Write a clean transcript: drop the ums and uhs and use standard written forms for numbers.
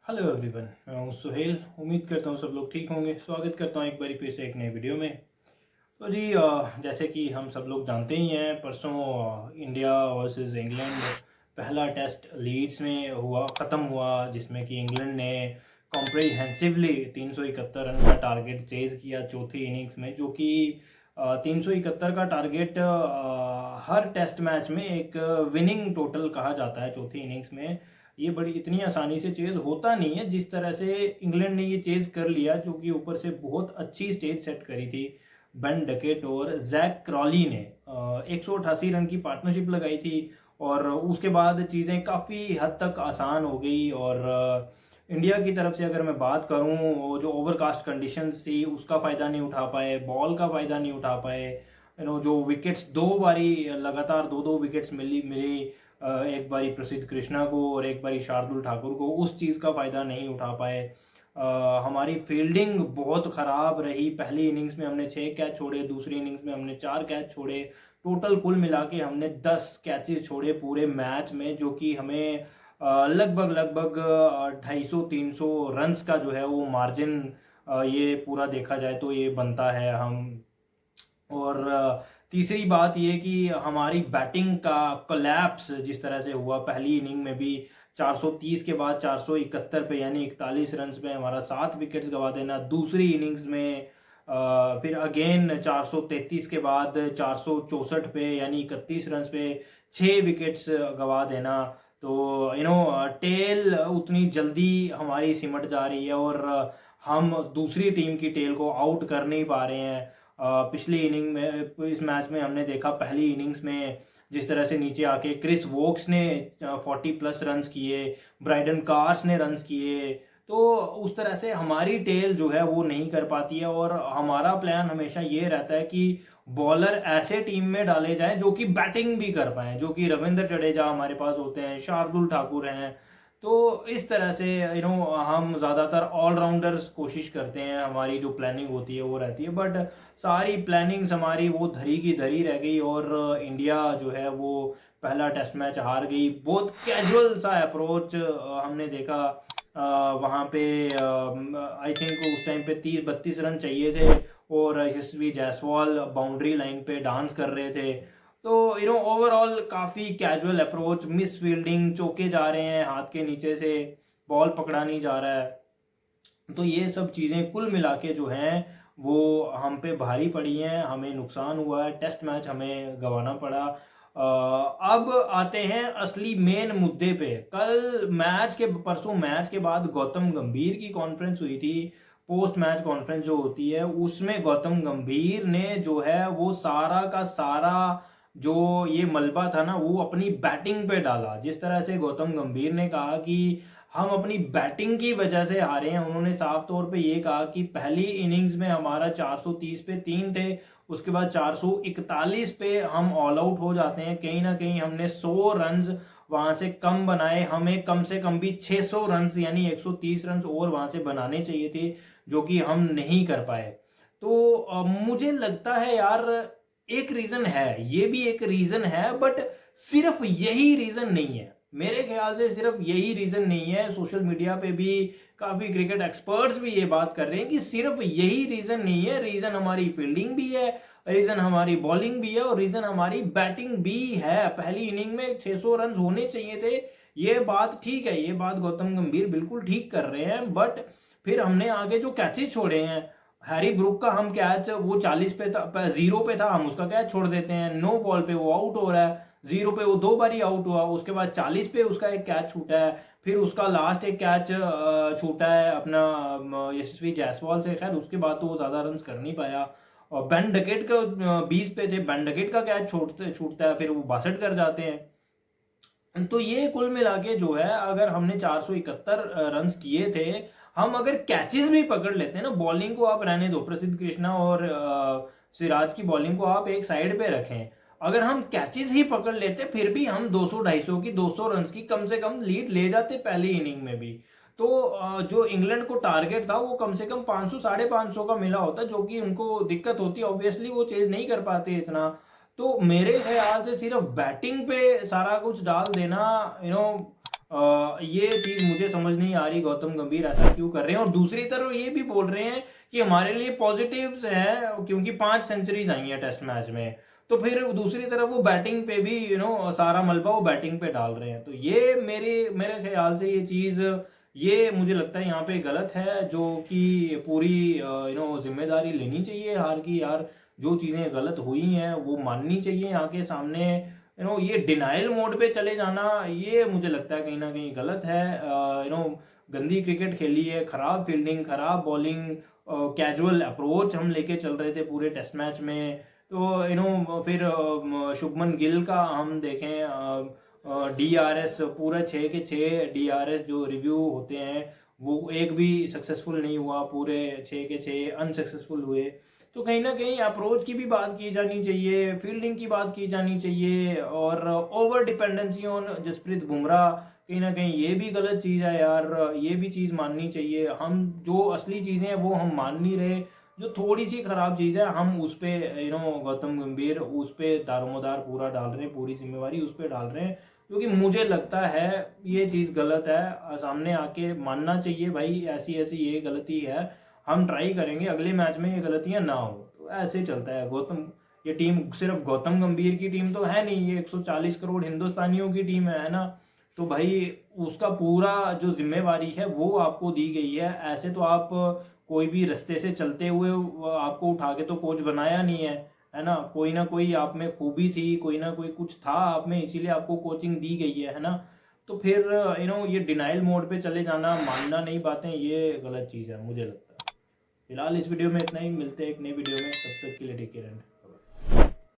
Hello everyone, मैं हूं सुहेल। उम्मीद करता हूं सब लोग ठीक होंगे। स्वागत करता हूं एक बारी फिर से एक नए वीडियो में। तो जी जैसे कि हम सब लोग जानते ही हैं, परसों इंडिया वर्सेस इंग्लैंड पहला टेस्ट लीड्स में ख़त्म हुआ, जिसमें कि इंग्लैंड ने कॉम्प्रिहेंसिवली 371 रन का टारगेट चेज़ किया चौथी इनिंग्स में, जो कि 371 का टारगेट हर टेस्ट मैच में एक विनिंग टोटल कहा जाता है चौथी इनिंग्स में। ये बड़ी इतनी आसानी से चेज़ होता नहीं है जिस तरह से इंग्लैंड ने ये चेज़ कर लिया, जो कि ऊपर से बहुत अच्छी स्टेज सेट करी थी बेन डकेट और जैक क्रॉली ने। 188 रन की पार्टनरशिप लगाई थी और उसके बाद चीज़ें काफ़ी हद तक आसान हो गई। और इंडिया की तरफ से अगर मैं बात करूं, वो जो ओवरकास्ट कंडीशंस थी उसका फ़ायदा नहीं उठा पाए, बॉल का फ़ायदा नहीं उठा पाए। जो विकेट्स दो बारी लगातार दो दो विकेट्स मिली मिली, एक बारी प्रसिद्ध कृष्णा को और एक बारी शार्दुल ठाकुर को, उस चीज़ का फ़ायदा नहीं उठा पाए। हमारी फील्डिंग बहुत ख़राब रही। पहली इनिंग्स में हमने 6 कैच छोड़े, दूसरी इनिंग्स में हमने 4 कैच छोड़े। टोटल कुल मिला के हमने 10 कैचेस छोड़े पूरे मैच में, जो कि हमें लगभग लगभग 250-300 रन्स का जो है वो मार्जिन, ये पूरा देखा जाए तो ये बनता है हम। और तीसरी बात ये कि हमारी बैटिंग का कोलैप्स जिस तरह से हुआ, पहली इनिंग में भी 430 के बाद 471 पे यानी 41 रन पे हमारा 7 विकेट्स गवा देना। दूसरी इनिंग्स में फिर अगेन 433 के बाद 464 पे यानी 31 रन पे 6 विकेट्स गवा देना। तो टेल उतनी जल्दी हमारी सिमट जा रही है और हम दूसरी टीम की टेल को आउट कर नहीं पा रहे हैं। पिछली इनिंग में, इस मैच में हमने देखा पहली इनिंग्स में जिस तरह से नीचे आके क्रिस वोक्स ने 40+ रन्स किए, ब्राइडन कार्स ने रन्स किए। तो उस तरह से हमारी टेल जो है वो नहीं कर पाती है। और हमारा प्लान हमेशा ये रहता है कि बॉलर ऐसे टीम में डाले जाएं जो कि बैटिंग भी कर पाएं, जो कि रविंद्र जडेजा हमारे पास होते हैं, शार्दुल ठाकुर हैं। तो इस तरह से हम ज़्यादातर ऑलराउंडर्स कोशिश करते हैं, हमारी जो प्लानिंग होती है वो रहती है। बट सारी प्लानिंग्स हमारी वो धरी की धरी रह गई और इंडिया जो है वो पहला टेस्ट मैच हार गई। बहुत कैजुअल सा अप्रोच हमने देखा वहाँ पे। आई थिंक उस टाइम पे 30-32 रन चाहिए थे और यशस्वी जायसवाल बाउंड्री लाइन पे डांस कर रहे थे। तो ओवरऑल काफ़ी कैजुअल अप्रोच, मिस फील्डिंग, चौके जा रहे हैं हाथ के नीचे से, बॉल पकड़ा नहीं जा रहा है। तो ये सब चीज़ें कुल मिला के जो हैं वो हम पे भारी पड़ी हैं, हमें नुकसान हुआ है, टेस्ट मैच हमें गंवाना पड़ा। अब आते हैं असली मेन मुद्दे पे। परसों मैच के बाद गौतम गंभीर की कॉन्फ्रेंस हुई थी, पोस्ट मैच कॉन्फ्रेंस जो होती है, उसमें गौतम गंभीर ने जो है वो सारा का सारा जो ये मलबा था ना वो अपनी बैटिंग पे डाला। जिस तरह से गौतम गंभीर ने कहा कि हम अपनी बैटिंग की वजह से हारे हैं। उन्होंने साफ तौर पे ये कहा कि पहली इनिंग्स में हमारा 430 पे 3 थे, उसके बाद 441 पे हम ऑल आउट हो जाते हैं। कहीं ना कहीं हमने 100 रन्स वहां से कम बनाए, हमें कम से कम भी 600 रन्स यानी 130 रन्स और वहां से बनाने चाहिए थे, जो कि हम नहीं कर पाए। तो मुझे लगता है यार, एक रीजन है, ये भी एक रीजन है, बट सिर्फ यही रीजन नहीं है। मेरे ख्याल से सिर्फ यही रीजन नहीं है। सोशल मीडिया पे भी काफी क्रिकेट एक्सपर्ट्स भी ये बात कर रहे हैं कि सिर्फ यही रीजन नहीं है। रीजन हमारी फील्डिंग भी है, रीजन हमारी बॉलिंग भी है और रीजन हमारी बैटिंग भी है। पहली इनिंग में 600 रन होने चाहिए थे, ये बात ठीक है, ये बात गौतम गंभीर बिल्कुल ठीक कर रहे हैं। बट फिर हमने आगे जो कैचेस छोड़े हैं, हैरी ब्रुक का हम कैच वो 40 पे था, 0 पे था, हम उसका कैच छोड़ देते हैं। नो बॉल पे वो आउट हो रहा है, 0 पे वो 2 बारी आउट हुआ, उसके बाद 40 पे उसका एक कैच छूटा है, फिर उसका लास्ट एक कैच छूटा है अपना यशस्वी जायसवाल से। खैर उसके बाद तो वो ज्यादा रन कर नहीं पाया। और बेन डकेट का 20 पे थे, बेन डकेट का कैच छूटता है, फिर वो 62 कर जाते हैं। तो ये कुल मिला के जो है, अगर हमने 471 रन किए थे, हम अगर कैचेस भी पकड़ लेते हैं ना, बॉलिंग को आप रहने दो, प्रसिद्ध कृष्णा और सिराज की बॉलिंग को आप एक साइड पे रखें, अगर हम कैचेस ही पकड़ लेते फिर भी हम 200-250 की, 200 रन की कम से कम लीड ले जाते पहली इनिंग में भी। तो जो इंग्लैंड को टारगेट था वो कम से कम 500 550 का मिला होता, जो कि उनको दिक्कत होती, ऑब्वियसली वो चेज नहीं कर पाते इतना। तो मेरे ख्याल से सिर्फ बैटिंग पे सारा कुछ डाल देना, ये चीज़ मुझे समझ नहीं आ रही गौतम गंभीर ऐसा क्यों कर रहे हैं। और दूसरी तरफ ये भी बोल रहे हैं कि हमारे लिए पॉजिटिव्स हैं क्योंकि 5 सेंचुरीज आई हैं टेस्ट मैच में। तो फिर दूसरी तरफ वो बैटिंग पे भी सारा मलबा वो बैटिंग पे डाल रहे हैं। तो ये मेरे ख्याल से ये चीज़ ये मुझे लगता है यहाँ पे गलत है, जो कि पूरी जिम्मेदारी लेनी चाहिए हार की। यार जो चीज़ें गलत हुई हैं वो माननी चाहिए यहाँ के सामने। ये डिनाइल मोड पे चले जाना ये मुझे लगता है कहीं ना कहीं गलत है। गंदी क्रिकेट खेली है, खराब फील्डिंग, खराब बॉलिंग, कैजुअल अप्रोच हम लेके चल रहे थे पूरे टेस्ट मैच में। तो फिर शुभमन गिल का हम देखें, DRS पूरा 6 के 6 DRS जो रिव्यू होते हैं वो एक भी सक्सेसफुल नहीं हुआ, पूरे 6 के 6 अनसक्सेसफुल हुए। तो कहीं ना कहीं अप्रोच की भी बात की जानी चाहिए, फील्डिंग की बात की जानी चाहिए, और over dependency on Jasprit Bumrah कहीं ना कहीं ये भी गलत चीज़ है यार। ये भी चीज़ माननी चाहिए। हम जो असली चीज़ें हैं वो हम मान नहीं रहे, जो थोड़ी सी खराब चीज़ है हम उस पे गौतम गंभीर उस पे दारोमदार पूरा डाल रहे हैं, पूरी जिम्मेवारी उस पे डाल रहे हैं। क्योंकि मुझे लगता है ये चीज़ गलत है, सामने आके मानना चाहिए भाई ऐसी ऐसी ये गलती है, हम ट्राई करेंगे अगले मैच में ये गलतियां ना हो। तो ऐसे चलता है। ये टीम सिर्फ गौतम गंभीर की टीम तो है नहीं, ये 140 करोड़ हिंदुस्तानियों की टीम है ना। तो भाई उसका पूरा जो जिम्मेवारी है वो आपको दी गई है। ऐसे तो आप कोई भी रास्ते से चलते हुए आपको उठा के तो कोच बनाया नहीं है ना। कोई ना कोई आप में खूबी थी, कोई ना कोई कुछ था आप में, इसीलिए आपको कोचिंग दी गई है ना। तो फिर ये डिनाइल मोड पे चले जाना, मानना नहीं बातें, ये गलत चीज़ है मुझे लगता है। फिलहाल इस वीडियो में इतना ही, मिलते हैं एक नई वीडियो में, तब तक के लिए टेक केयर।